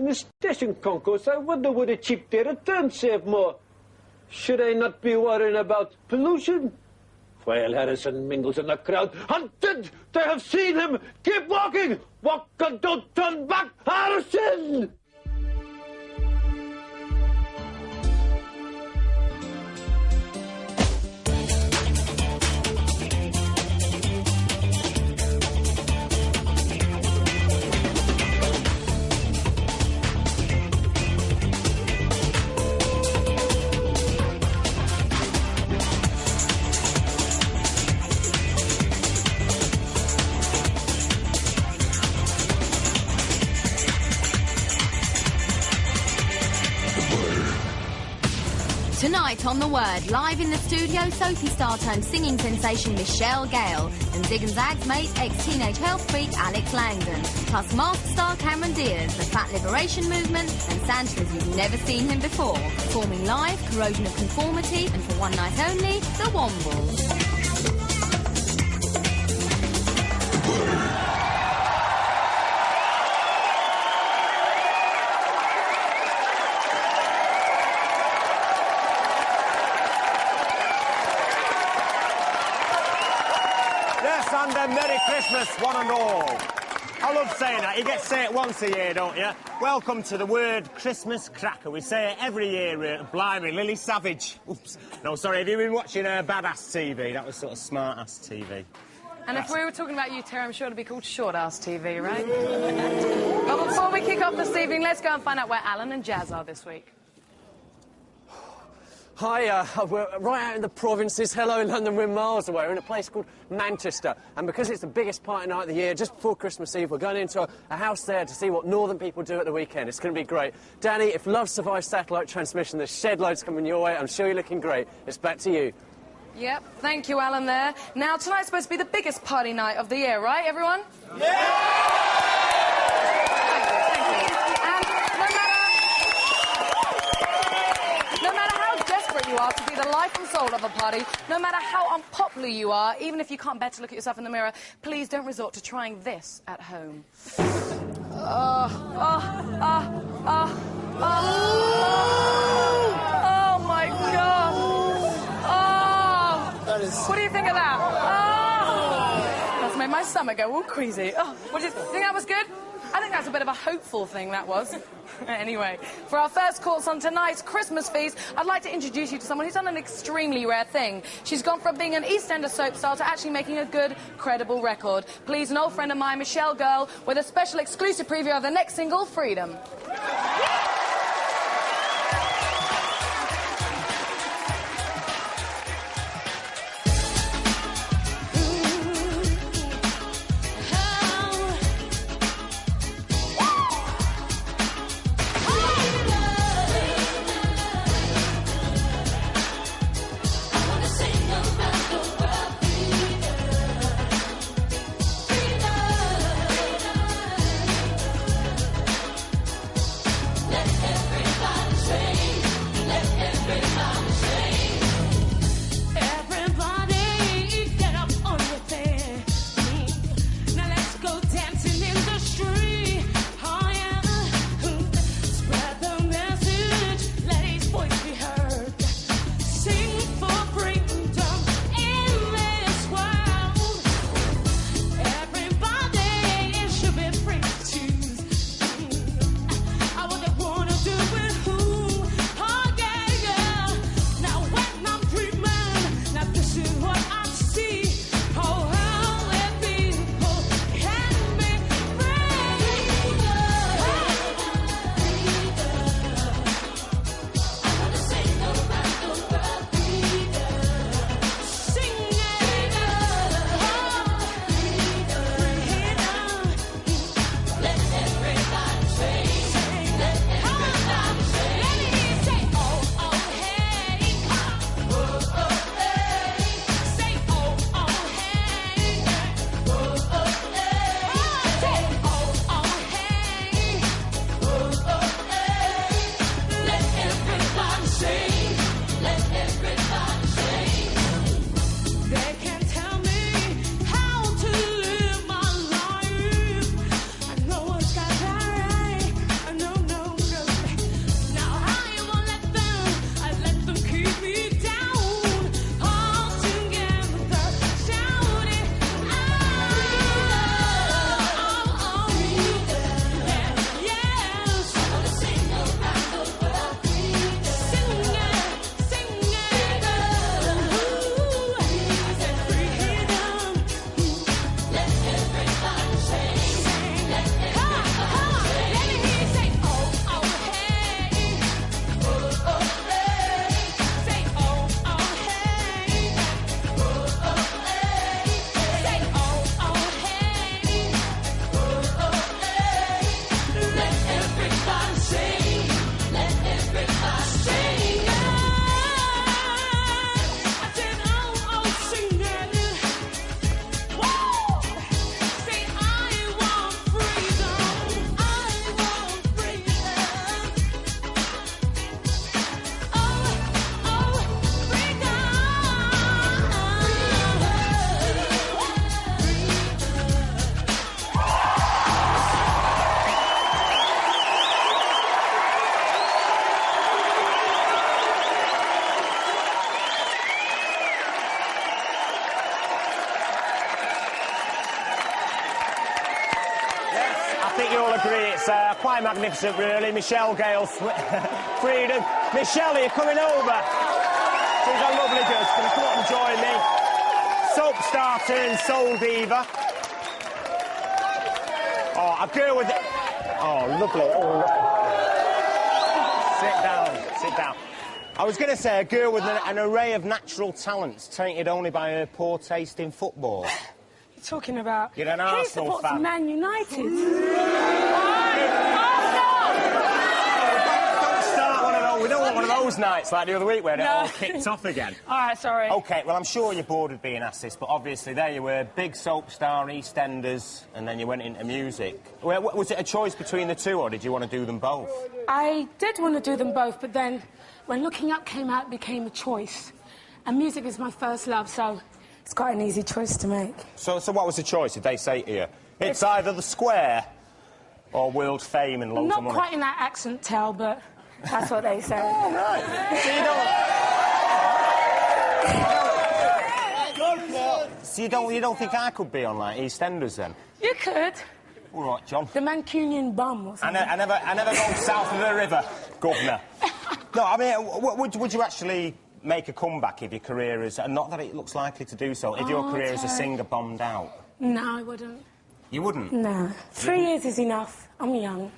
the station concourse, I wonder would a cheap theatre turn save more? Should I not be worrying about pollution? While Harrison mingles in the crowd, hunted! They have seen him! Keep walking! Walk and don't turn back, Harrison! Tonight on The Word, live in the studio, Sophie star turned singing sensation Michelle Gale and Zig and Zag's mate, ex-teenage health freak Alex Langdon, plus mask star Cameron Diaz, the Fat Liberation Movement, and Santa as you've never seen him before. Performing live, Corrosion of Conformity, and for one night only, the Wombles. And a Merry Christmas, one and all. I love saying that. You get to say it once a year, don't you? Welcome to the word Christmas cracker. We say it every year. Blimey, Lily Savage. Oops. No, sorry, have you been watching Badass TV? That was sort of smart-ass TV. And if we were talking about you, Terry, I'm sure it'd be called short-ass TV, right? But before we kick off this evening, let's go and find out where Alan and Jazz are this week. Hi, we're right out in the provinces. Hello, London. We're miles away. We're in a place called Manchester. And because it's the biggest party night of the year, just before Christmas Eve, we're going into a house there to see what northern people do at the weekend. It's going to be great. Dani, if love survives satellite transmission, there's shed loads coming your way. I'm sure you're looking great. It's back to you. Yep, thank you, Alan, there. Now, tonight's supposed to be the biggest party night of the year, right, everyone? Yeah! You are to be the life and soul of a party, no matter how unpopular you are, even if you can't bear to look at yourself in the mirror, please don't resort to trying this at home. Oh my God! What do you think of that? That's made my stomach go all queasy. What do you think? That was good? I think that's a bit of a hopeful thing, that was. Anyway, for our first course on tonight's Christmas feast, I'd like to introduce you to someone who's done an extremely rare thing. She's gone from being an EastEnder soap star to actually making a good, credible record. Please, an old friend of mine, Michelle Gayle, with a special exclusive preview of the next single, Freedom. magnificent, really. Michelle Gale, Freedom. Michelle, are you coming over? She's a lovely girl. She's going to come up and join me. Soap star turned soul diva. Oh, a girl with... Oh, lovely. Oh, lovely. Sit down. I was going to say a girl with an array of natural talents tainted only by her poor taste in football. You're talking about... You're an Arsenal fan. Man United. Don't start one of those. We don't want one of those nights like the other week where it all kicked off again. All right, sorry. OK, well, I'm sure you're bored of being asked this, but obviously there you were, big soap star, EastEnders, and then you went into music. Well, was it a choice between the two, or did you want to do them both? I did want to do them both, but then when Looking Up came out, it became a choice. And music is my first love, so it's quite an easy choice to make. So what was the choice? Did they say to you, it's either the Square or world fame and loads of money? Not quite in that accent, Tell, but that's what they said. Oh, right. So you don't think I could be on, like, EastEnders, then? You could. All right, John. The Mancunian bum or something. I never go south of the river, governor. No, I mean, would you actually make a comeback if your career is... Not that it looks likely to do so. If your career as a singer bombed out? No, I wouldn't. You wouldn't? No. 3 years is enough. I'm young.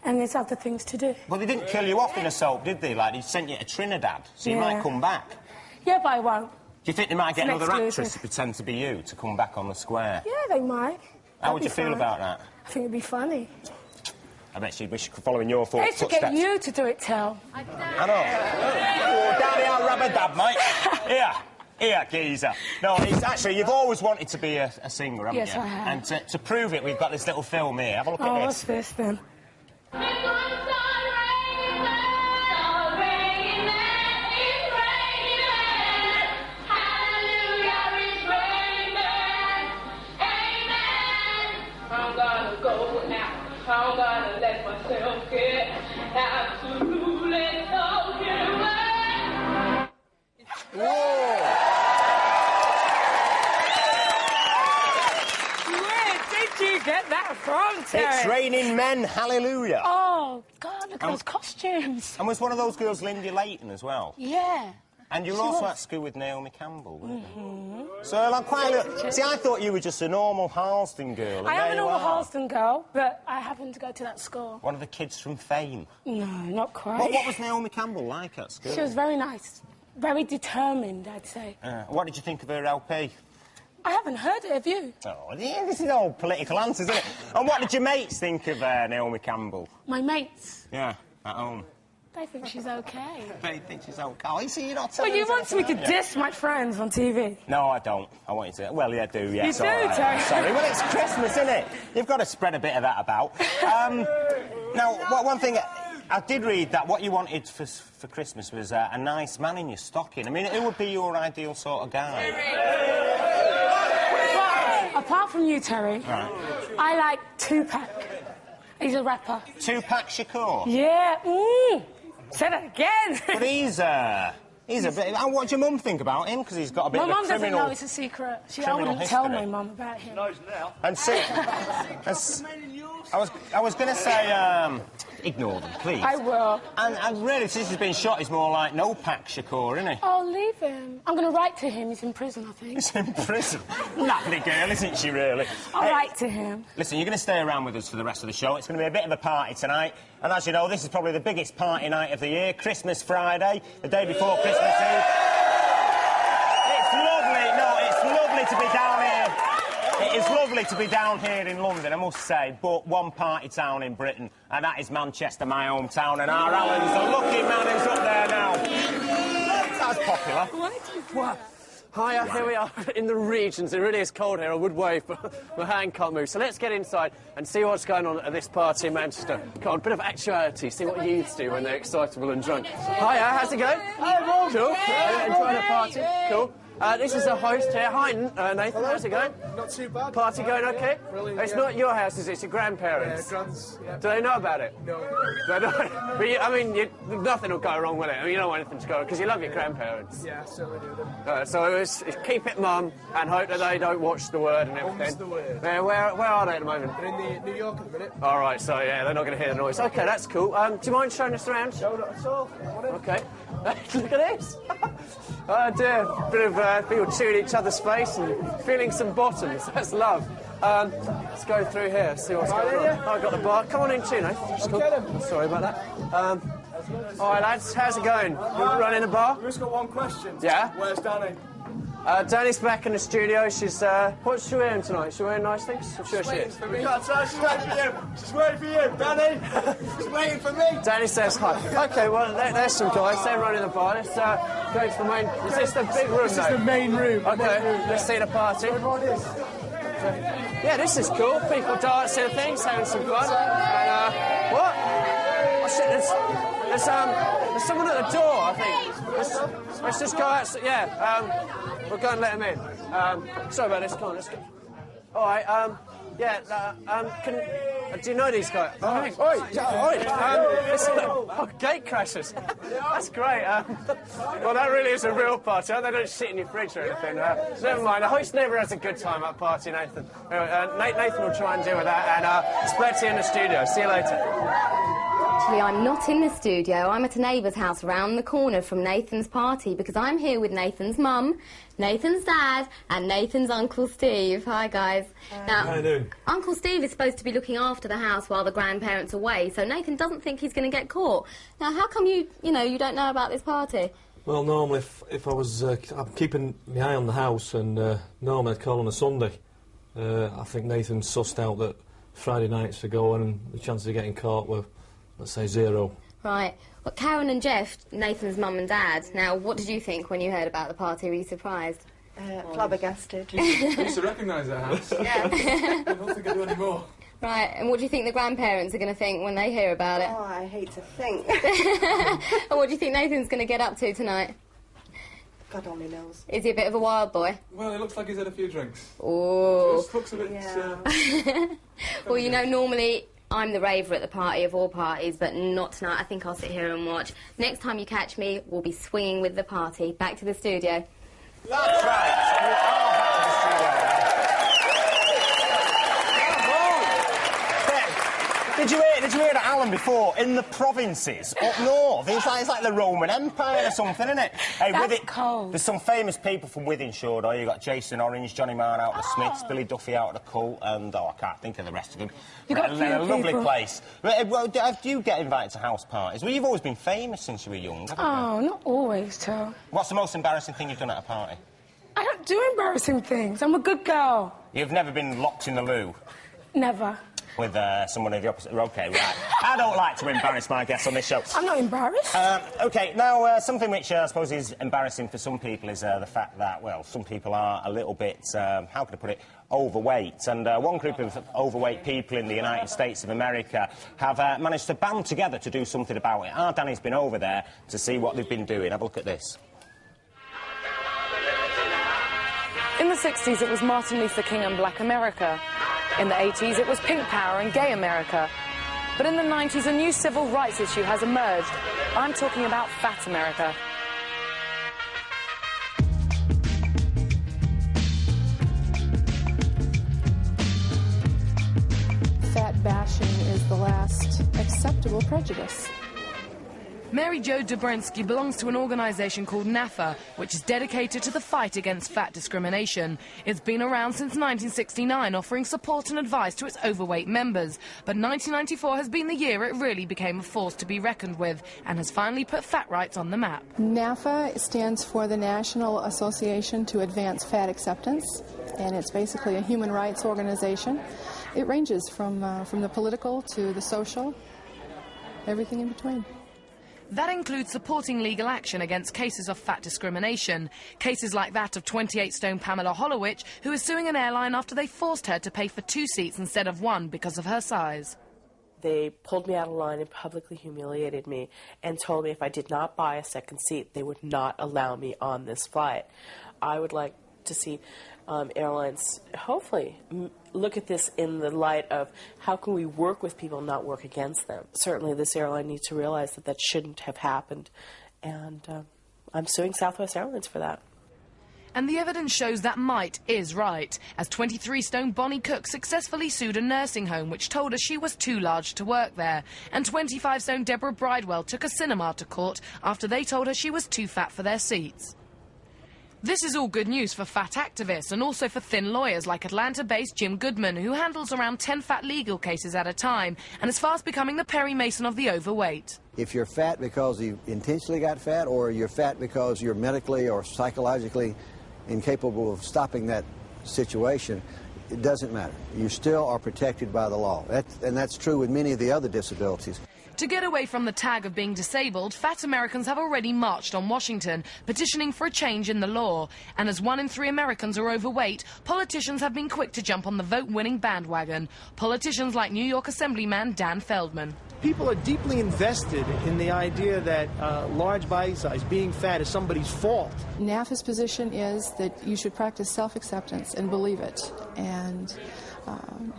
And there's other things to do. Well, they didn't kill you off in a soap, did they? Like, they sent you to Trinidad, so you might come back. Yeah, but I won't. Do you think they might get another exclusive. actress to pretend to be you to come back on the Square? Yeah, they might. How would you feel about that? I think it'd be funny. I bet she'd wish following your They footsteps. should get you to do it, Tell. I know. Oh, down the old rubber dab, mate. Here, geezer. No, it's actually, you've always wanted to be a singer, haven't you? Yes, I have. And to prove it, we've got this little film here. Have a look at this. What's this, then? I'm gonna let myself get absolutely soaked away. Whoa! Where did you get that from, Terry? It's Raining Men, hallelujah. Oh, God, look at those costumes. And was one of those girls Lindy Layton as well? Yeah. And you were also at school with Naomi Campbell, weren't you? So, like, quite a little... See, I thought you were just a normal Harleston girl. I am a normal Harleston girl, but I happened to go to that school. One of the kids from Fame. No, not quite. What was Naomi Campbell like at school? She was very nice. Very determined, I'd say. What did you think of her LP? I haven't heard it, have you? Oh, yeah, this is all political answers, isn't it? And what did your mates think of Naomi Campbell? My mates. Yeah, at home. They think she's okay. They think she's okay. Oh, you see, you're not telling Well, you want me to diss my friends on TV? No, I don't. I want you to... Well, yeah, I do, yeah. You do, Terry. Sorry. Well, it's Christmas, isn't it? You've got to spread a bit of that about. Now, one thing... I did read that what you wanted for Christmas was a nice man in your stocking. I mean, who would be your ideal sort of guy? Apart from you, Terry, I like Tupac. He's a rapper. Tupac Shakur? Yeah. Say that again. But he's a bit... And what does your mum think about him? Because he's got a bit of a criminal... My mum doesn't know, it's a secret. I wouldn't tell my mum about him. Knows now. And see... I was going to say, ignore them, please. I will. And really, since he's been shot, he's more like no Pac Shakur, isn't he? Oh, leave him. I'm going to write to him. He's in prison, I think. He's in prison? Lovely girl, isn't she, really? I'll write to him. Listen, you're going to stay around with us for the rest of the show. It's going to be a bit of a party tonight. And as you know, this is probably the biggest party night of the year, Christmas Friday, the day before Christmas Eve. It's lovely. No, it's lovely to be down here. It is lovely to be down here in London, I must say, but one party town in Britain, and that is Manchester, my hometown, and our Alan's a lucky man who's up there now. That's popular. What? Hiya, here we are in the regions. It really is cold here. I would wave, but my hand can't move. So let's get inside and see what's going on at this party in Manchester. Come on, a bit of actuality, see what youths do when they're excitable and drunk. Hiya, how's it going? Hi, Rob. Cool. Enjoying the party? Cool. This is the host here. Hi, Nathan. How's it going? Not too bad. Party going okay? Brilliant, It's yeah. not your house, is it? It's your grandparents. Yeah, grands, yeah. Do they know about it? No. They don't. But I mean, nothing will go wrong with it. I mean, you don't want anything to go wrong because you love your grandparents. Yeah, certainly do them. So it's keep it mum and hope that they don't watch The Word and everything. Mum's The Word. Yeah, where are they at the moment? They're in New York at the minute. All right, so yeah, they're not going to hear the noise. Okay, that's cool. Do you mind showing us around? No, not at all. Okay. Look at this. Oh dear. Bit of people chewing each other's face and feeling some bottoms. That's love. Let's go through here, see what's going on. Yeah. Oh, I've got the bar. Come on in, Tino. Sorry about that. All right, lads, how's it going? You running the bar? We've just got one question. Yeah? Where's Dani? Dani's back in the studio. She's, what's she wearing tonight? Is she wearing nice things? I'm sure she is. For me. She's waiting for you. She's waiting for you, Dani. She's waiting for me. Danny says hi. Okay, well, there's some guys. They're running the bar. Let's go to the main... Is this the big room, This is the main room. Okay, let's see the party. Yeah, this is cool. People dancing and things, having some fun. And, what? Oh, shit, there's someone at the door, I think. Let's just go out. Yeah, we'll go and let him in. Sorry about this. Come on, let's go. All right, do you know these guys? Gate crashers. That's great. Well, that really is a real party. They don't sit in your fridge or anything. Never mind. The host never has a good time at party, Nathan. Anyway, Nathan will try and deal with that, and there's plenty in the studio. See you later. Actually, I'm not in the studio. I'm at a neighbour's house round the corner from Nathan's party because I'm here with Nathan's mum, Nathan's dad and Nathan's Uncle Steve. Hi, guys. Now, how you doing? Uncle Steve is supposed to be looking after the house while the grandparents are away, so Nathan doesn't think he's going to get caught. Now, how come you don't know about this party? Well, normally if I was I'm keeping my eye on the house, and normally I'd call on a Sunday. I think Nathan sussed out that Friday nights are going and the chances of getting caught were, let's say, 0. Right. Well, Karen and Jeff, Nathan's mum and dad. Now, what did you think when you heard about the party? Were you surprised? Flabbergasted. I used to recognise that house. Yeah. I don't think I do anymore. Right, and what do you think the grandparents are going to think when they hear about it? Oh, I hate to think. And what do you think Nathan's going to get up to tonight? God only knows. Is he a bit of a wild boy? Well, it looks like he's had a few drinks. Oh. Just looks a bit... Well, you know, normally I'm the raver at the party of all parties, but not tonight. I think I'll sit here and watch. Next time you catch me, we'll be swinging with the party. Back to the studio. That's right. We are back to the studio now. Did you hear that, Alan, before? In the provinces up north, it's like the Roman Empire or something, isn't it? Hey, That's with it, cold. There's some famous people from Wythenshawe, though. You've got Jason Orange, Johnny Marr out of the Smiths, Billy Duffy out of the Cult, and, I can't think of the rest of them. You got They're a lovely people. place. Well, do you get invited to house parties? Well, you've always been famous since you were young, haven't you? Oh, not always, Tom. What's the most embarrassing thing you've done at a party? I don't do embarrassing things. I'm a good girl. You've never been locked in the loo? Never. With someone of the opposite... OK, right. I don't like to embarrass my guests on this show. I'm not embarrassed. OK, now, something which I suppose is embarrassing for some people is the fact that, well, some people are a little bit, how can I put it, overweight. And one group of overweight people in the United States of America have managed to band together to do something about it. Our Dani's been over there to see what they've been doing. Have a look at this. In the 60s, it was Martin Luther King and Black America. In the 80s, it was Pink Power and Gay America. But in the 90s, a new civil rights issue has emerged. I'm talking about Fat America. Fat bashing is the last acceptable prejudice. Mary Jo Dobrensky belongs to an organisation called NAFA, which is dedicated to the fight against fat discrimination. It's been around since 1969, offering support and advice to its overweight members. But 1994 has been the year it really became a force to be reckoned with and has finally put fat rights on the map. NAFA stands for the National Association to Advance Fat Acceptance, and it's basically a human rights organization. It ranges from the political to the social, everything in between. That includes supporting legal action against cases of fat discrimination. Cases like that of 28-stone Pamela Hollowich, who is suing an airline after they forced her to pay for 2 seats instead of 1 because of her size. They pulled me out of line and publicly humiliated me and told me if I did not buy a second seat, they would not allow me on this flight. I would like to see airlines hopefully look at this in the light of how can we work with people, not work against them. Certainly this airline needs to realize that that shouldn't have happened, and I'm suing Southwest Airlines for that. And the evidence shows that might is right, as 23-stone Bonnie Cook successfully sued a nursing home which told her she was too large to work there, and 25-stone Deborah Bridewell took a cinema to court after they told her she was too fat for their seats. This is all good news for fat activists and also for thin lawyers like Atlanta-based Jim Goodman, who handles around 10 fat legal cases at a time and is fast becoming the Perry Mason of the overweight. If you're fat because you intentionally got fat, or you're fat because you're medically or psychologically incapable of stopping that situation, it doesn't matter. You still are protected by the law. And that's true with many of the other disabilities. To get away from the tag of being disabled, fat Americans have already marched on Washington, petitioning for a change in the law. And as 1 in 3 Americans are overweight, politicians have been quick to jump on the vote-winning bandwagon. Politicians like New York Assemblyman Dan Feldman. People are deeply invested in the idea that large body size, being fat, is somebody's fault. NAFA's position is that you should practice self-acceptance and believe it, and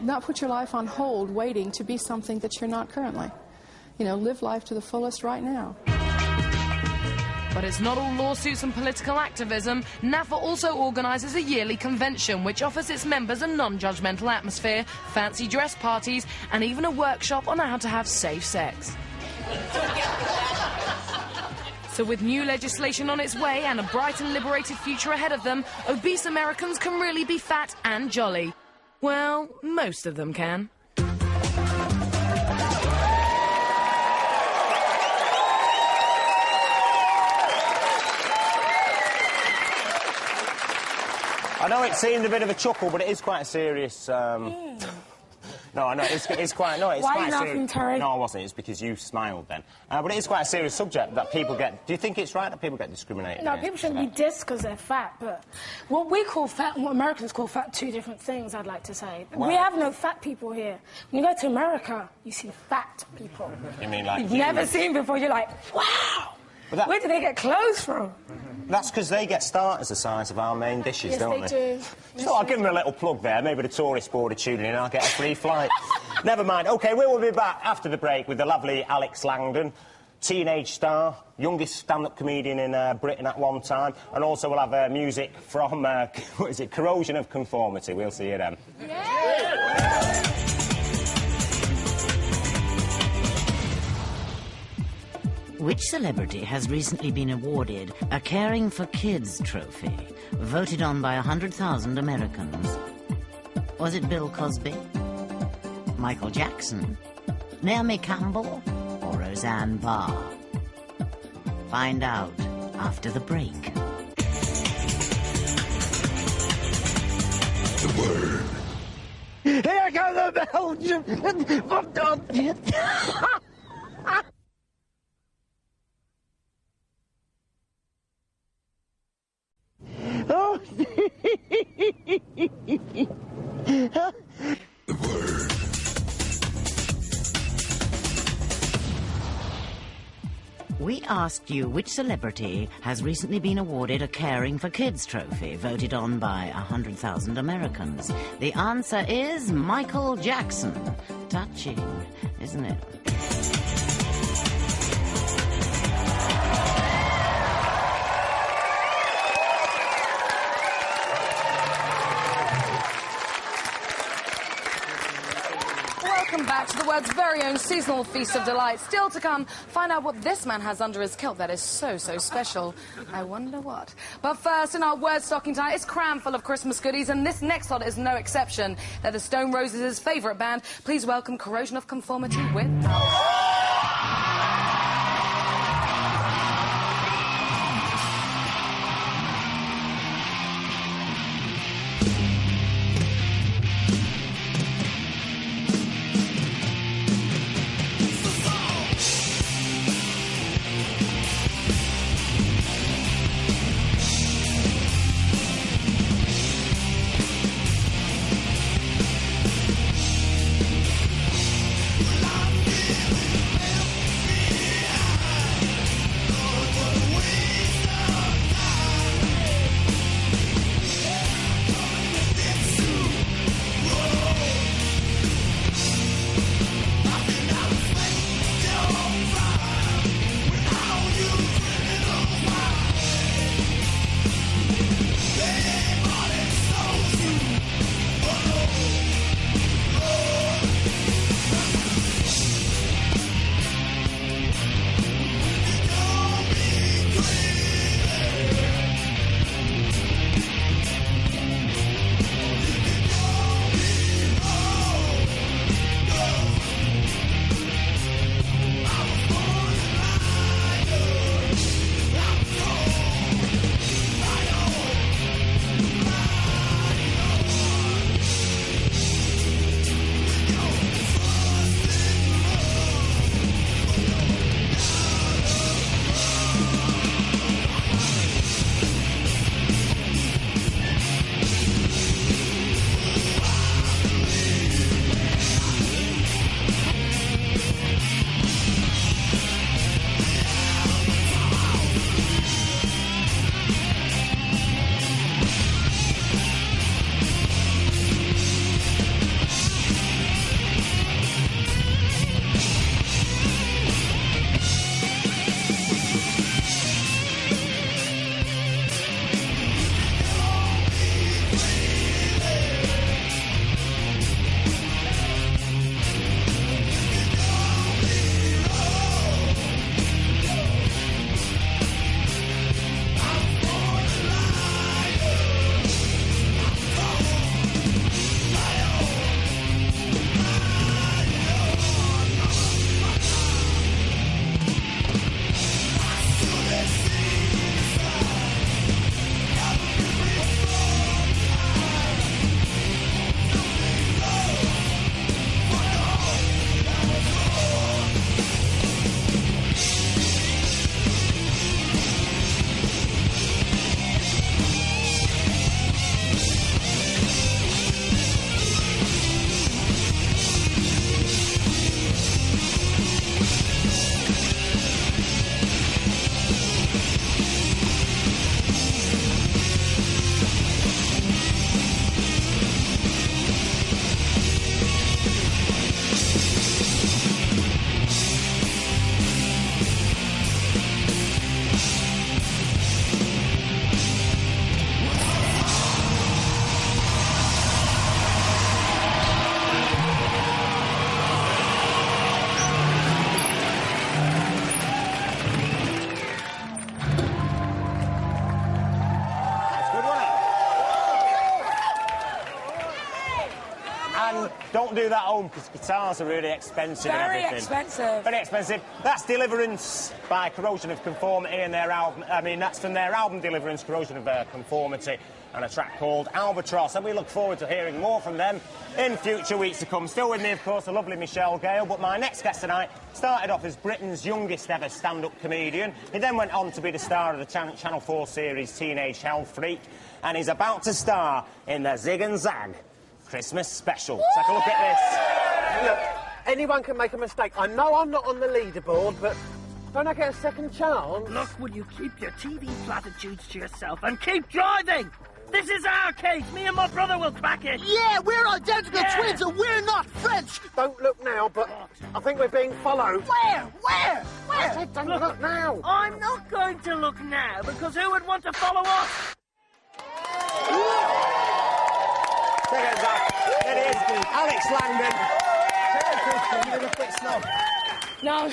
not put your life on hold waiting to be something that you're not currently. You know, live life to the fullest right now. But it's not all lawsuits and political activism. NAFA also organises a yearly convention which offers its members a non-judgmental atmosphere, fancy dress parties, and even a workshop on how to have safe sex. So with new legislation on its way and a bright and liberated future ahead of them, obese Americans can really be fat and jolly. Well, most of them can. I know it seemed a bit of a chuckle, but it is quite a serious... No, I know, it's quite... No, it's Why quite are you laughing, Terry? No, I wasn't. It's because you smiled then. But it is quite a serious subject that people get... Do you think it's right that people get discriminated No, against? people shouldn't be dissed because they're fat, but what we call fat and what Americans call fat, two different things, I'd like to say. Wow. We have no fat people here. When you go to America, you see fat people. You mean like... You've never seen before, you're like, wow! Where do they get clothes from? That's because they get starters the size of our main dishes, Yes, don't they do. So I'll give them a little plug there. Maybe the tourist board are tuning in and I'll get a free flight. Never mind. OK, we will be back after the break with the lovely Alex Langdon, teenage star, youngest stand-up comedian in Britain at one time, and also we'll have music from, what is it, Corrosion of Conformity. We'll see you then. Yeah. Which celebrity has recently been awarded a Caring for Kids trophy, voted on by 100,000 Americans? Was it Bill Cosby, Michael Jackson, Naomi Campbell, or Roseanne Barr? Find out after the break. The word. Here goes the Belgian! Oh. The word. We asked you which celebrity has recently been awarded a Caring for Kids trophy, voted on by 100,000 Americans. The answer is Michael Jackson. Touching, isn't it? Welcome back to the world's very own seasonal feast of delight. Still to come, find out what this man has under his kilt that is so special. I wonder what. But first, in our word stocking tonight, it's crammed full of Christmas goodies, and this next lot is no exception. They're the Stone Roses' favourite band. Please welcome Corrosion of Conformity with... La don't do that at home because guitars are really expensive and Very everything. expensive. Very expensive. That's Deliverance by Corrosion of Conformity and their album. I mean, that's from their album Deliverance, Corrosion of Conformity, and a track called Albatross. And we look forward to hearing more from them in future weeks to come. Still with me, of course, the lovely Michelle Gale. But my next guest tonight started off as Britain's youngest ever stand-up comedian. He then went on to be the star of the Channel 4 series Teenage Health Freak, and he's about to star in the Zig and Zag Christmas special. Take a look at this. Look, anyone can make a mistake. I know I'm not on the leaderboard, but don't I get a second chance? Look, will you keep your TV platitudes to yourself and keep driving? This is our case. Me and my brother will crack it. Yeah, we're identical twins and we're not French. Don't look now, but I think we're being followed. Where? I said don't look now. I'm not going to look now, because who would want to follow us? It is Alex Langdon. You're a bit snob. No.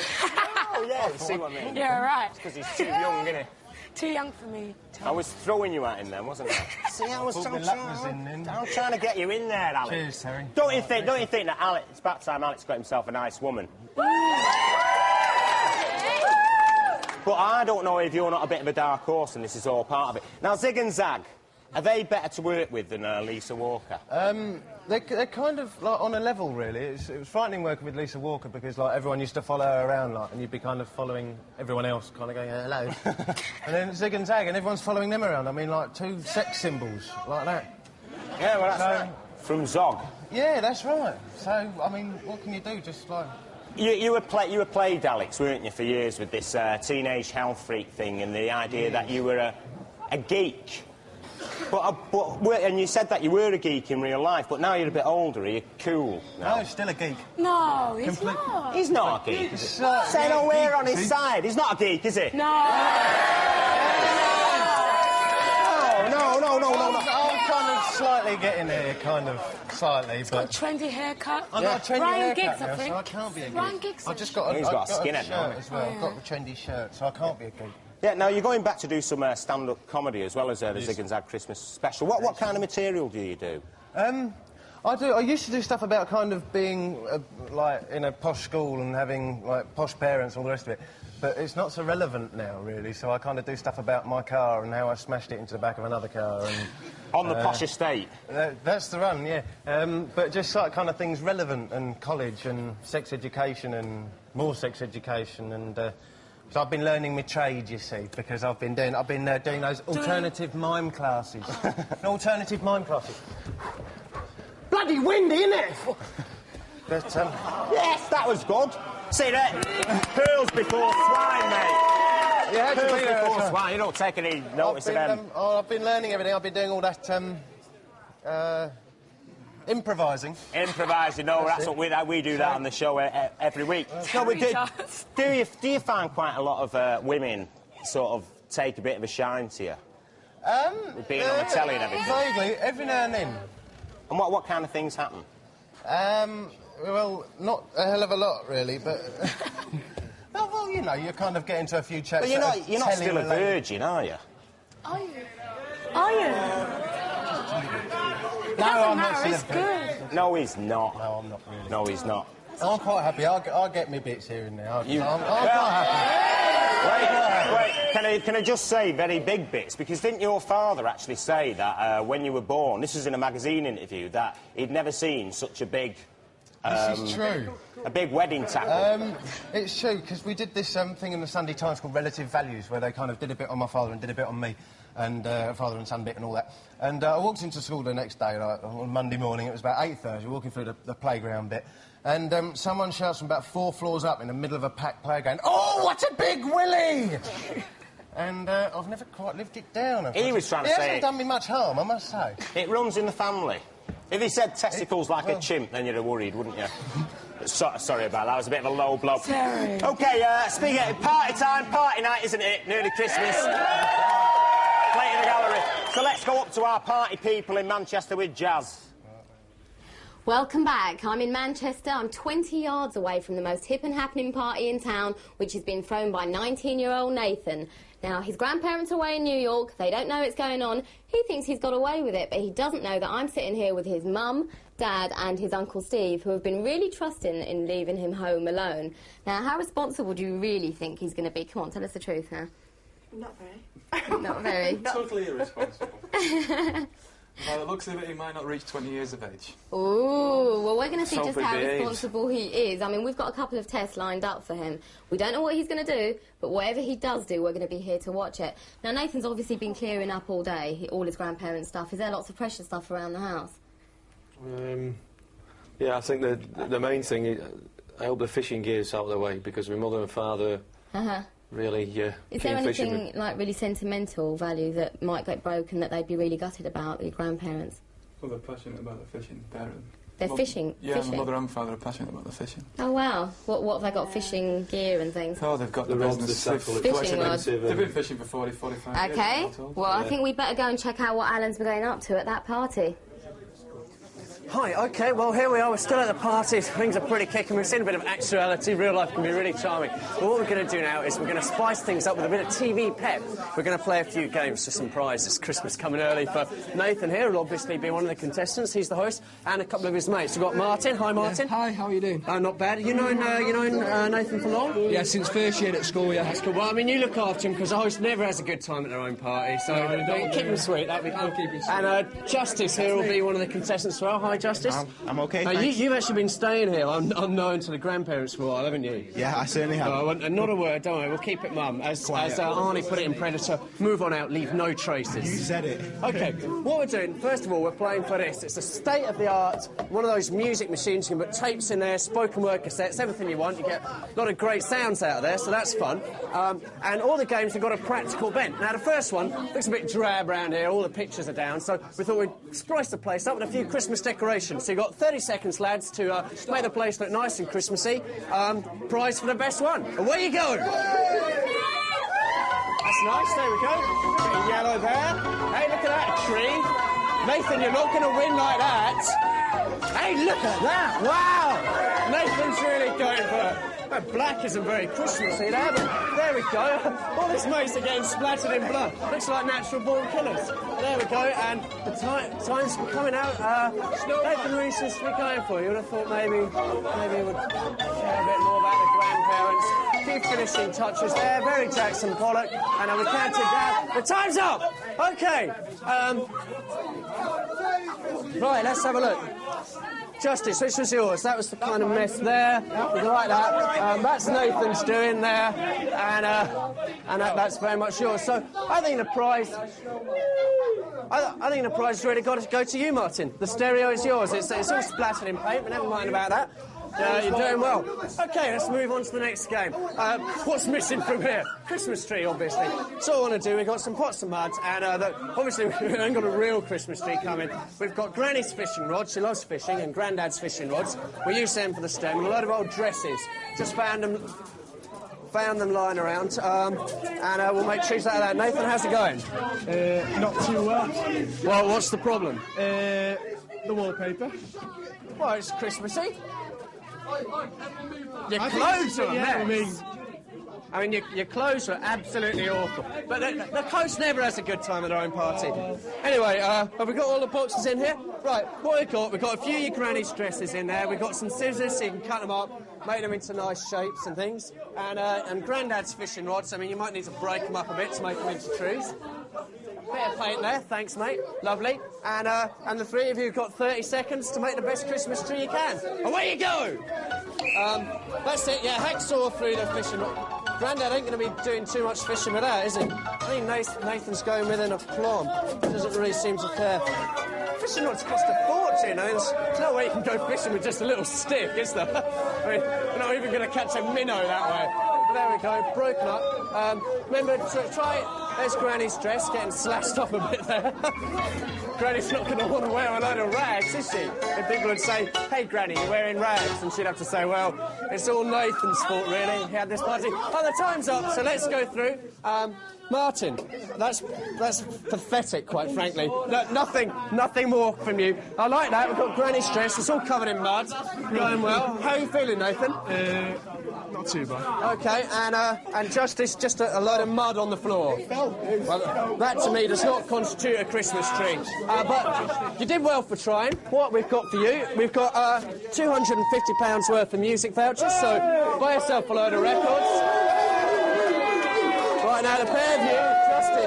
Oh, yeah, you see what I mean? Yeah, right. It's because he's too young, isn't he? Too young for me. I was throwing you at him then, wasn't I? See, I'm trying to get you in there, Alex. Cheers, Terry. Don't you think that Alex... It's about time Alex got himself a nice woman. But I don't know if you're not a bit of a dark horse and this is all part of it. Now, Zig and Zag, are they better to work with than Lisa Walker? They're kind of like on a level, really. It was frightening working with Lisa Walker because like everyone used to follow her around, like, and you'd be kind of following everyone else, kind of going hello. And then Zig and Zag, and everyone's following them around. I mean, like two sex symbols like that. Yeah, well, that's right. From Zog. Yeah, that's right. So, I mean, what can you do? Just like. You were played, Alex, weren't you, for years with this teenage health freak thing and the idea that you were a geek. And you said that you were a geek in real life, but now you're a bit older. Are you cool now? No, still a geek. No, he's not. He's not a geek. Say no, we're on his side. He's not a geek, is he? No. No. I'm kind of slightly getting there, slightly, but... Got a trendy haircut. I've got a trendy Ryan haircut Giggs, now, I think. so I can't be a geek. Ryan Giggs. I've just got He's got a skinhead shirt now. as well. I've got a trendy shirt, so I can't be a geek. Yeah, now you're going back to do some stand-up comedy as well as the Zig and Zag Christmas special. What kind of material do you do? I used to do stuff about kind of being, like, in a posh school and having, like, posh parents and all the rest of it. But it's not so relevant now, really, so I kind of do stuff about my car and how I smashed it into the back of another car and... On the posh estate? That's the run, yeah. But just like kind of things relevant, and college and sex education and more sex education and... So I've been learning my trade, you see, because I've been doing those alternative mime classes. Alternative mime classes. Bloody windy, isn't it? But, yes, that was good. See that? Pearls before swine, mate. Yeah, Pearls before swine. You don't take any notice of them. I've been learning everything. I've been doing all that, improvising. Improvising, no, that's what we do that on the show every week. No, we do. Do you find quite a lot of women sort of take a bit of a shine to you? With being on the telly and everything? Vaguely, every now and then. And what kind of things happen? Well, not a hell of a lot, really, but... well, you know, you kind of get into a few chats. But you're not still a virgin, are you? Are you? Are you? No, I'm not still a It's good. No, he's not. No, I'm not really. No, he's not. I'm quite happy. I'll get me bits here and there. I'm quite happy. Wait, can I just say very big bits? Because didn't your father actually say that when you were born, this was in a magazine interview, that he'd never seen such a big... this is true. A big wedding tackle. It's true, because we did this thing in the Sunday Times called Relative Values, where they kind of did a bit on my father and did a bit on me, and father and son bit and all that. And I walked into school the next day, like, on Monday morning, it was about 8:30, walking through the playground bit, and someone shouts from about 4 floors up in the middle of a packed playground, "Oh, what a big willy!" And I've never quite lived it down. He was trying to say... It hasn't done me much harm, I must say. It runs in the family. If he said testicles like a chimp, then you'd have worried, wouldn't you? Sorry about that. That was a bit of a low blow. Sorry. OK, speaking of party time, party night, isn't it? Nearly Christmas. Plate in the gallery. So let's go up to our party people in Manchester with Jazz. Welcome back. I'm in Manchester. I'm 20 yards away from the most hip and happening party in town, which has been thrown by 19-year-old Nathan. Now, his grandparents are away in New York. They don't know it's going on. He thinks he's got away with it, but he doesn't know that I'm sitting here with his mum, dad and his Uncle Steve, who have been really trusting in leaving him home alone. Now, how responsible do you really think he's going to be? Come on, tell us the truth now. Not very. Not very. Totally irresponsible. By the looks of it, he might not reach 20 years of age. Ooh, well, we're going to see just Sophie how behaves. responsible he is. I mean, we've got a couple of tests lined up for him. We don't know what he's going to do, but whatever he does do, we're going to be here to watch it. Now, Nathan's obviously been clearing up all day, all his grandparents' stuff. Is there lots of precious stuff around the house? Yeah, I think the main thing is I hope the fishing gear's out of the way, because my mother and father really Is there anything, like, really sentimental value that might get broken that they'd be really gutted about, your grandparents? Well, they're passionate about the fishing. They're fishing? Yeah, fishing? my mother and father are passionate about the fishing. Oh, wow. What have they got? Fishing gear and things? Oh, they've got the rods, business. the tackle, They've- Fishing rods. They've been fishing for 40, 45 years. OK. Well, I Yeah. think we'd better go and check out what Alan's been going up to at that party. Hi, OK, well, here we are. We're still at the party. Things are pretty kicking. We've seen a bit of actuality. Real life can be really charming. But what we're going to do now is we're going to spice things up with a bit of TV pep. We're going to play a few games for some prizes. Christmas coming early for Nathan here. He'll obviously be one of the contestants. He's the host, and a couple of his mates. We've got Martin. Hi, Martin. Yeah. Hi, how are you doing? Not bad. You know Nathan for long? Yeah, since first year at school, yeah. That's cool. Well, I mean, you look after him, because the host never has a good time at their own party, so keep him sweet. That'd be cool. I'll keep him sweet. And Justice here will be one of the contestants as well. Hi, Justice. I'm okay, Now, thanks. you've actually been staying here unknown to the grandparents for a while, haven't you? Yeah, I certainly have. And not a word, don't worry, we'll keep it mum. As Arnie put it in Predator, move on out, leave no traces. You said it. OK, what we're doing, first of all, we're playing for this. It's a state-of-the-art, one of those music machines. You can put tapes in there, spoken word cassettes, everything you want. You get a lot of great sounds out of there, so that's fun. And all the games have got a practical bent. Now, the first one looks a bit drab around here. All the pictures are down, so we thought we'd spice the place up with a few Christmas decorations. So you've got 30 seconds, lads, to make the place look nice and Christmassy. Prize for the best one. Away you go! That's nice, there we go. Bit of yellow there. Hey, look at that tree. Nathan, you're not going to win like that. Hey, look at that. Wow! Nathan's really going for it. That black isn't very Christmassy there, but there we go. All his mates are getting splattered in blood. Looks like natural-born killers. There we go, and the time's coming out. Nathan really seems to be going for you. I would have thought maybe he would share a bit more about the grandparents. A few finishing touches there, very Jackson Pollock, and we counted down. The time's up! OK. Right, let's have a look. Justice, which was yours? That was the kind of mess there. You like that? That's Nathan's doing there, and that's very much yours. So I think the prize. I think the prize has really got to go to you, Martin. The stereo is yours. It's all splattered in paint, but never mind about that. You're doing well. OK, let's move on to the next game. What's missing from here? Christmas tree, obviously. So what I want to do, we've got some pots and muds, and obviously we haven't got a real Christmas tree coming. We've got Granny's fishing rod, she loves fishing, and Grandad's fishing rods. We use them for the stem, and a load of old dresses. Just found them lying around, and we'll make trees out of that. Nathan, how's it going? Not too well. Well, what's the problem? The wallpaper. Well, it's Christmassy. Your I think clothes are a yeah, mess. I mean, your clothes are absolutely awful. But the host never has a good time at their own party. Anyway, have we got all the boxes in here? Right, what we've got a few of your granny's dresses in there. We've got some scissors so you can cut them up, make them into nice shapes and things. And Grandad's fishing rods. I mean, you might need to break them up a bit to make them into trees. Bit of paint there, thanks, mate. Lovely. And the three of you have got 30 seconds to make the best Christmas tree you can. Away you go! That's it, yeah, hacksaw through the fishing rod. Grandad ain't going to be doing too much fishing with that, is he? I think Nathan's going within a plum. Doesn't really seem to care. Fishing rods cost a fortune. There's no way you can go fishing with just a little stick, is there? I mean, you're not even going to catch a minnow that way. But there we go, broken up. Remember, try... There's Granny's dress, getting slashed off a bit there. Granny's not going to want to wear a load of rags, is she? And people would say, hey, Granny, you're wearing rags. And she'd have to say, well, it's all Nathan's fault, really. He had this party. Oh, the time's up, so let's go through. Martin, that's pathetic, quite frankly. No, nothing more from you. I like that. We've got Granny's dress. It's all covered in mud. Going well. How are you feeling, Nathan? Not too bad. OK, and Justice, just a load of mud on the floor. Well, that, to me, does not constitute a Christmas tree. But you did well for trying. What we've got for you, we've got £250 worth of music vouchers, so buy yourself a load of records. Right, now, the pair of you,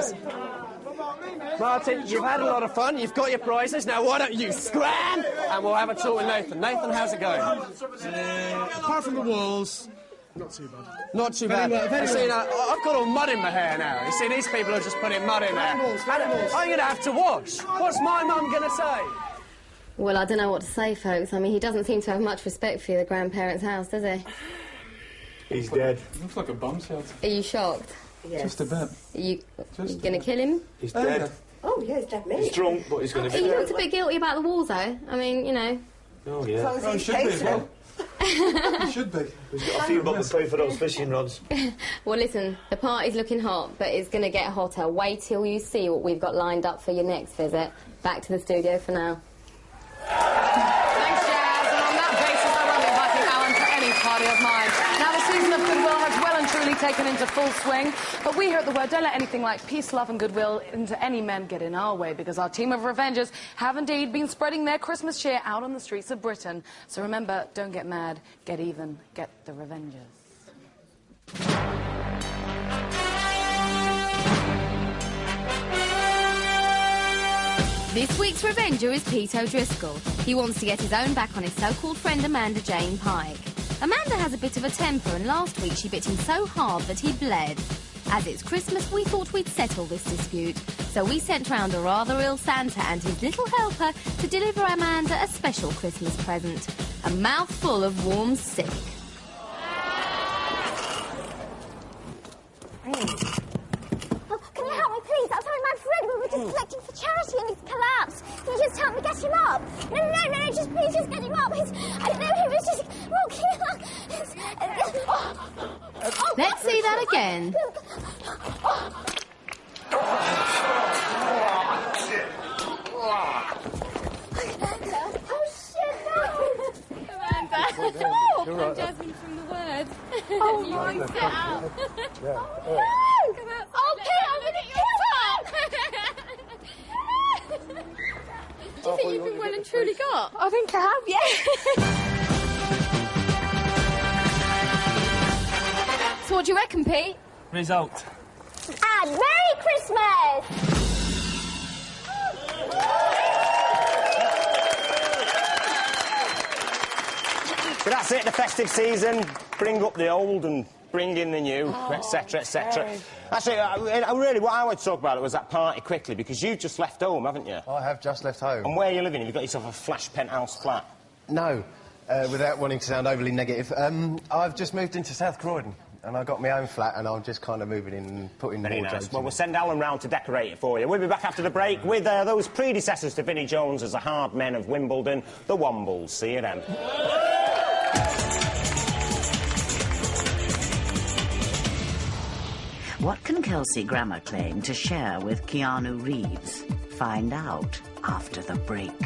Justice. Martin, you've had a lot of fun. You've got your prizes. Now, why don't you scram? And we'll have a talk with Nathan. Nathan, how's it going? Apart from the walls, not too bad. Not too bad. You see, now, I've got all mud in my hair now. You see, these people are just putting mud in there. I'm going to have to wash. What's my mum going to say? Well, I don't know what to say, folks. I mean, he doesn't seem to have much respect for the grandparents' house, does he? He's dead. Looks like a bomb shelter. Are you shocked? Yes. Just a bit. Are you going to kill him? He's dead. Oh, yeah, he's dead meat. He's drunk, but he's going to be He dead. looked a bit guilty about the walls, though. I mean, you know. Oh, yeah. As long as Oh, he he's should be paid as for well. He should be. He's got a few bucks to pay for those fishing rods. Well, listen, the party's looking hot, but it's going to get hotter. Wait till you see what we've got lined up for your next visit. Back to the studio for now. Thanks, Jazz. And on that basis, I won't be inviting Alan to any party of mine. Now, the season of goodwill has well and truly taken into full swing, but we here at The Word don't let anything like peace, love and goodwill into any men get in our way, because our team of Revengers have indeed been spreading their Christmas cheer out on the streets of Britain. So remember, don't get mad, get even, get the Revengers. This week's Revenger is Pete O'Driscoll. He wants to get his own back on his so-called friend Amanda Jane Pike. Amanda has a bit of a temper, and last week she bit him so hard that he bled. As it's Christmas, we thought we'd settle this dispute. So we sent round a rather ill Santa and his little helper to deliver Amanda a special Christmas present. A mouthful of warm sick. Oh, can you help me, please? I was telling my friend we were just collecting for charity and he's collapsed. Can you just help me get him up? No, just please just get him up. I don't know, he was just walking along. Let's see that again. Amanda! I'm Jasmine from The Word. Oh, you my can sit God. up. Oh, no! Okay, I'm going to get up! Do you think you've been well and truly got? I think I have, yeah. So what do you reckon, Pete? Result. And Merry Christmas! So that's it, the festive season. Bring up the old and bring in the new, etc., etc. Actually, really, what I wanted to talk about was that party quickly, because you've just left home, haven't you? I have just left home. And where are you living? Have you got yourself a flash penthouse flat? No, without wanting to sound overly negative, I've just moved into South Croydon, and I got my own flat, and I'm just kind of moving in and putting Very wardrobes nice. Well, in. we'll send Alan round to decorate it for you. We'll be back after the break with those predecessors to Vinnie Jones as the hard men of Wimbledon, the Wombles. See you then. What can Kelsey Grammer claim to share with Keanu Reeves? Find out after the break.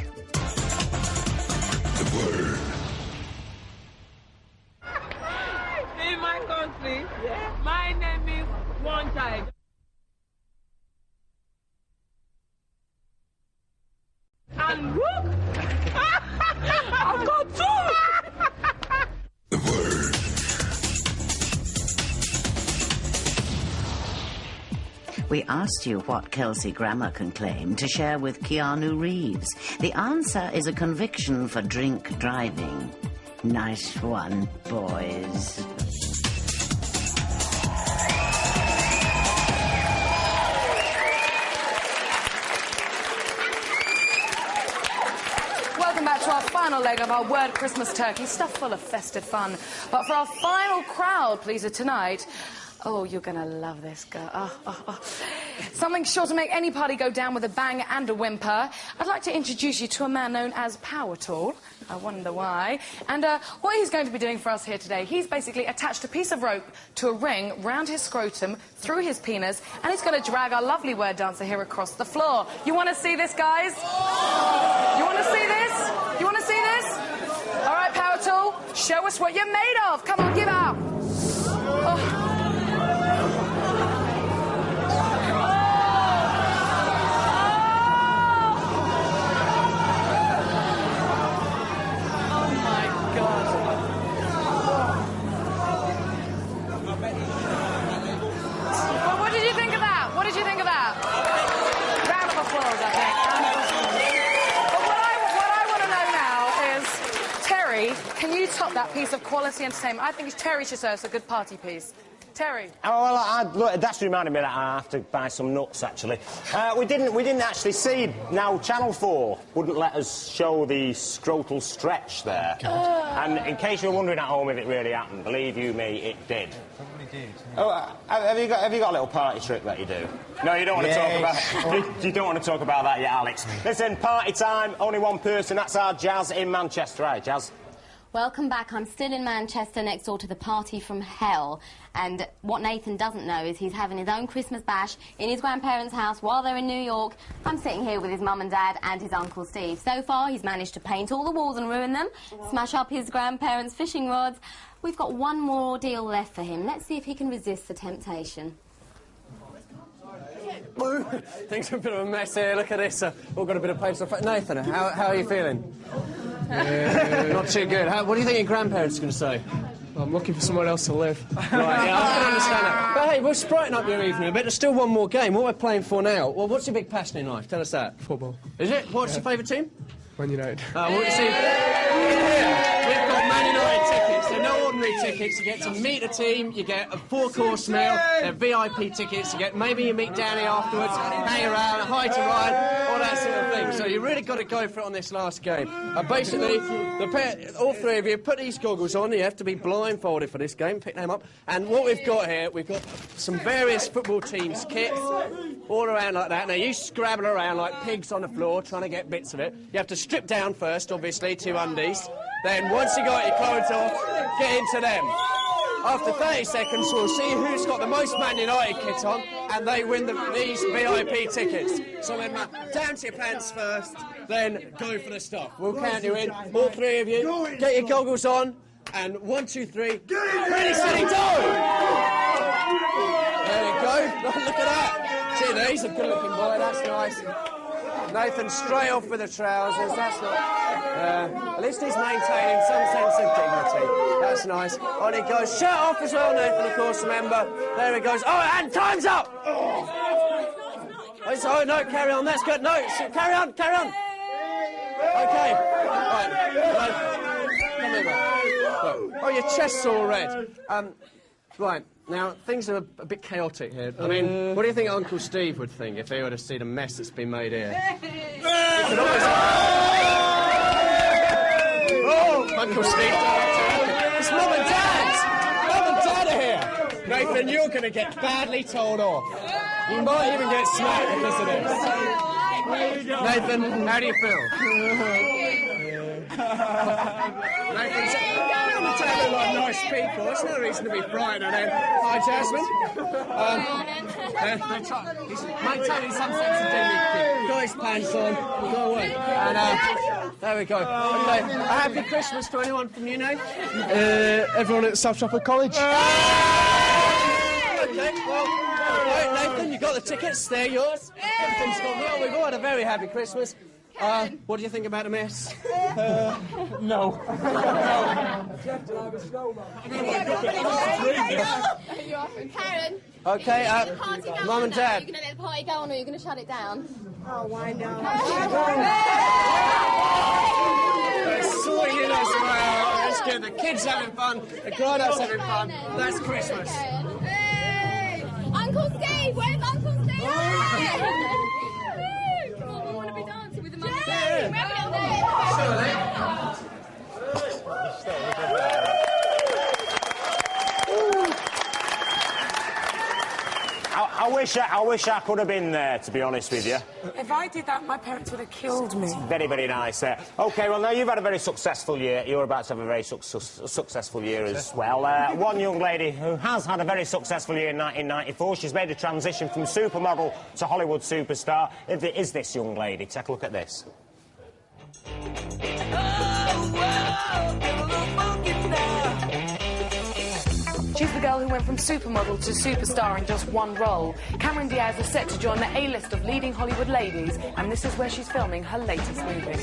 The Word. In my country, my name is One Tiger. And look! I've got two! The Word. We asked you what Kelsey Grammer can claim to share with Keanu Reeves. The answer is a conviction for drink driving. Nice one, boys. Welcome back to our final final leg of our Word Christmas turkey, stuffed full of festive fun. But for our final crowd pleaser tonight... Oh, you're going to love this, girl. Something sure to make any party go down with a bang and a whimper. I'd like to introduce you to a man known as Power Tool. I wonder why. And what he's going to be doing for us here today, he's basically attached a piece of rope to a ring round his scrotum, through his penis, and he's going to drag our lovely word dancer here across the floor. You want to see this, guys? You want to see this? You want to see this? All right, Power Tool, show us what you're made of. Come on, give out. Oh. Can you top that piece of quality entertainment? I think Terry should serve us a good party piece. Terry. Oh, well, look, that's reminded me that I have to buy some nuts, actually. We didn't actually see... Now, Channel 4 wouldn't let us show the scrotal stretch there. And in case you're wondering at home if it really happened, believe you me, it did. Probably did. Yeah. Oh, have you got a little party trick that you do? No, you don't want to talk about... You don't want to talk about that yet, Alex. Listen, party time, only one person, that's our Jazz in Manchester. Right, Jazz? Welcome back. I'm still in Manchester, next door to the party from hell. And what Nathan doesn't know is he's having his own Christmas bash in his grandparents' house while they're in New York. I'm sitting here with his mum and dad and his Uncle Steve. So far, he's managed to paint all the walls and ruin them, smash up his grandparents' fishing rods. We've got one more ordeal left for him. Let's see if he can resist the temptation. Things are a bit of a mess here. Look at this. All got a bit of paper stuff. Nathan, how are you feeling? Not too good. What do you think your grandparents are going to say? I'm looking for somewhere else to live. Right, yeah, I can understand that. But hey, we'll brighten up your evening a bit. There's still one more game. What we're playing for now? Well, what's your big passion in life? Tell us that. Football. Is it? What's your favourite team? Man United. What you see? Here, we've got Man United tickets. They're no ordinary tickets. You get to meet a team, you get a 4-course meal, they're VIP tickets, maybe you meet Dani afterwards, hang around, hi to Ryan, all that sort of thing. So you really got to go for it on this last game. Basically, all three of you, put these goggles on, you have to be blindfolded for this game, pick them up. And what we've got here, we've got some various football teams' kits, all around like that. Now you scrabble around like pigs on the floor, trying to get bits of it. You have to strip down first, obviously, 2 undies. Then, once you got your clothes off, get into them. After 30 seconds, we'll see who's got the most Man United kit on, and they win these VIP tickets. So then, down to your pants first, then go for the stuff. We'll count you in, all 3 of you. Get your goggles on, and 1, 2, 3. Ready, steady, go! There you go. Look at that. See, he's a good-looking boy. That's nice. Nathan straight off with the trousers, that's not... at least he's maintaining some sense of dignity. That's nice. On he goes. Shirt off as well, Nathan, of course, remember. There he goes. Oh, and time's up! Oh, no, carry on, that's good. No, carry on, carry on. OK. Right. Come here, mate. Oh, your chest's all red. Right. Now, things are a bit chaotic here. I mean, what do you think Uncle Steve would think if he were to see the mess that's been made here? Oh, Uncle Steve, it's Mum and Dad! Mum and Dad are here! Nathan, you're going to get badly told off. You might even get smacked because of this. Nathan, how do you feel? Nathan's on the table like nice people. There's no reason to be frightened of them. Hi, Jasmine. He's maintaining some sense of dignity. Got his pants on. Go away. And there we go. Okay. A happy Christmas to anyone from you, Nate? Everyone at South Trafford College. Okay, well, right, Nathan, you got the tickets. They're yours. Everything's gone well. We've all had a very happy Christmas. What do you think about the mess? No. Karen. Okay, Mum and Dad. Are you going to let the party go on or are you going to shut it down? Oh, why not? They're swinging us well. That's good. The kids having fun. The grown-ups having fun. That's Christmas. Hey! Uncle Steve! Where's Uncle Steve? Come on, we want to be dancing with the mum and dad. Surely. I wish I could have been there, to be honest with you. If I did that, my parents would have killed me. Very, very nice. OK, well, now you've had a very successful year. You're about to have a very successful year as well. One young lady who has had a very successful year in 1994. She's made a transition from supermodel to Hollywood superstar. Is this young lady? Take a look at this. She's the girl who went from supermodel to superstar in just one role. Cameron Diaz is set to join the A-list of leading Hollywood ladies, and this is where she's filming her latest movie.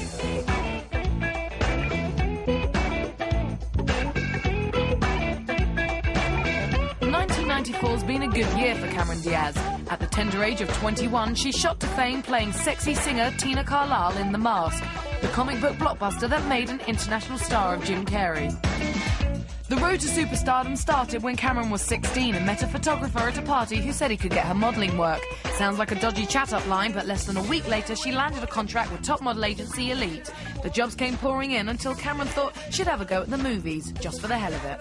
1994's been a good year for Cameron Diaz. At the tender age of 21, she shot to fame playing sexy singer Tina Carlisle in The Mask, the comic book blockbuster that made an international star of Jim Carrey. The road to superstardom started when Cameron was 16 and met a photographer at a party who said he could get her modelling work. Sounds like a dodgy chat-up line, but less than a week later she landed a contract with top model agency Elite. The jobs came pouring in until Cameron thought she'd have a go at the movies, just for the hell of it.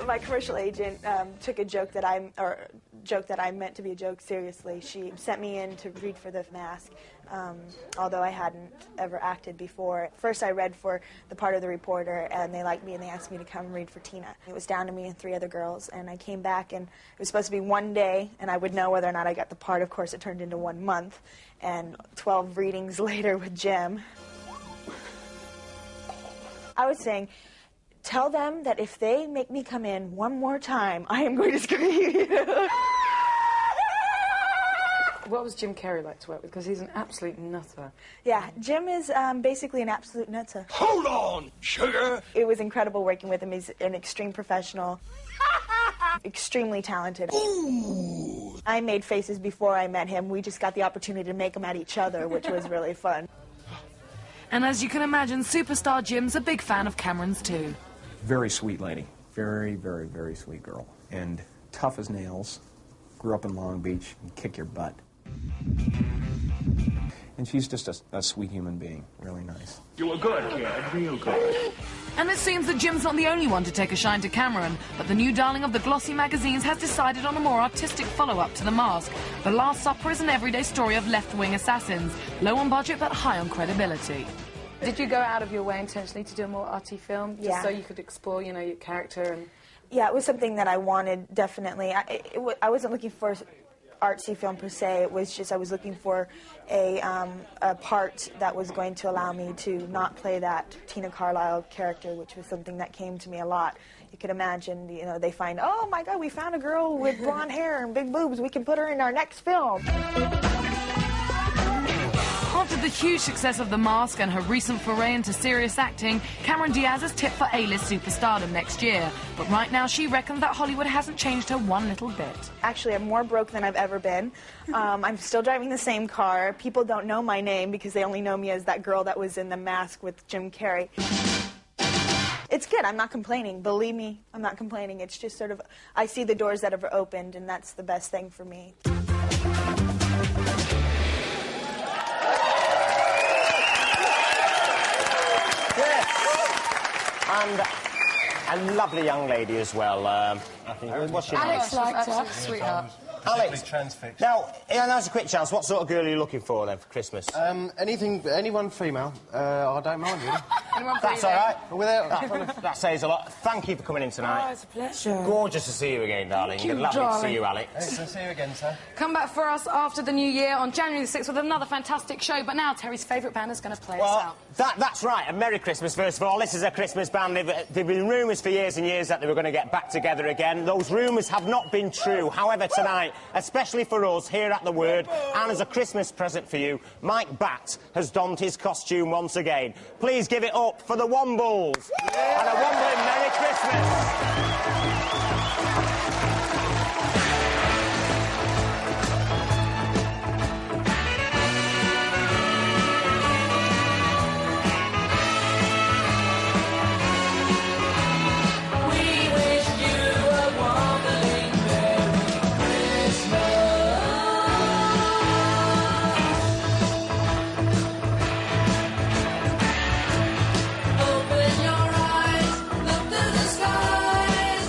My commercial agent took a joke that I meant to be a joke seriously. She sent me in to read for The Mask, although I hadn't ever acted before. First I read for the part of the reporter, and they liked me and they asked me to come read for Tina. It was down to me and 3 other girls, and I came back, and it was supposed to be 1 day, and I would know whether or not I got the part. Of course, it turned into 1 month, and 12 readings later with Jim. I was saying, tell them that if they make me come in 1 more time, I am going to scream. What was Jim Carrey like to work with? Because he's an absolute nutter. Yeah, Jim is basically an absolute nutter. Hold on, sugar! It was incredible working with him. He's an extreme professional. Extremely talented. Ooh. I made faces before I met him. We just got the opportunity to make them at each other, which was really fun. And as you can imagine, superstar Jim's a big fan of Cameron's too. Very sweet lady. Very, very, very sweet girl. And tough as nails. Grew up in Long Beach and kick your butt. And she's just a sweet human being. Really nice. You were good, kid. Real good. And it seems that Jim's not the only one to take a shine to Cameron, but the new darling of the glossy magazines has decided on a more artistic follow-up to The Mask. The Last Supper is an everyday story of left-wing assassins, low on budget but high on credibility. Did you go out of your way intentionally to do a more arty film, just so you could explore, you know, your character and... Yeah, it was something that I wanted, definitely. I wasn't looking for artsy film per se. It was just I was looking for a part that was going to allow me to not play that Tina Carlisle character, which was something that came to me a lot. You could imagine, you know, they find, oh my God, we found a girl with blonde hair and big boobs. We can put her in our next film. After the huge success of The Mask and her recent foray into serious acting, Cameron Diaz is tipped for A-list superstardom next year. But right now she reckons that Hollywood hasn't changed her one little bit. Actually, I'm more broke than I've ever been. I'm still driving the same car. People don't know my name because they only know me as that girl that was in The Mask with Jim Carrey. It's good. I'm not complaining. Believe me, I'm not complaining. It's just sort of, I see the doors that have opened, and that's the best thing for me. And a lovely young lady as well. I think. What's your name? Alex liked her. Sweetheart. Alex. Transfixed. Now, now's a quick chance. What sort of girl are you looking for then for Christmas? Anyone female. I don't mind really. Anyone That's all right. That says a lot. Thank you for coming in tonight. Oh, it's a pleasure. Gorgeous to see you again, darling. Thank you, Lovely to see darling. you, Alex. Excellent to see you again, sir. Come back for us after the new year on January the 6th with another fantastic show. But now Terry's favourite band is going to play us out. That's right. A Merry Christmas, first of all. This is a Christmas band. There've been rumours for years and years that they were going to get back together again. Those rumours have not been true. However, tonight, especially for us here at The Word, and as a Christmas present for you, Mike Batt has donned his costume once again. Please give it up for the Wombles. And a Wombling Merry Christmas. Open your eyes, look to the skies.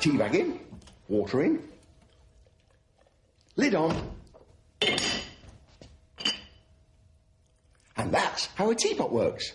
Tea bag in, water in, lid on. And that's how a teapot works.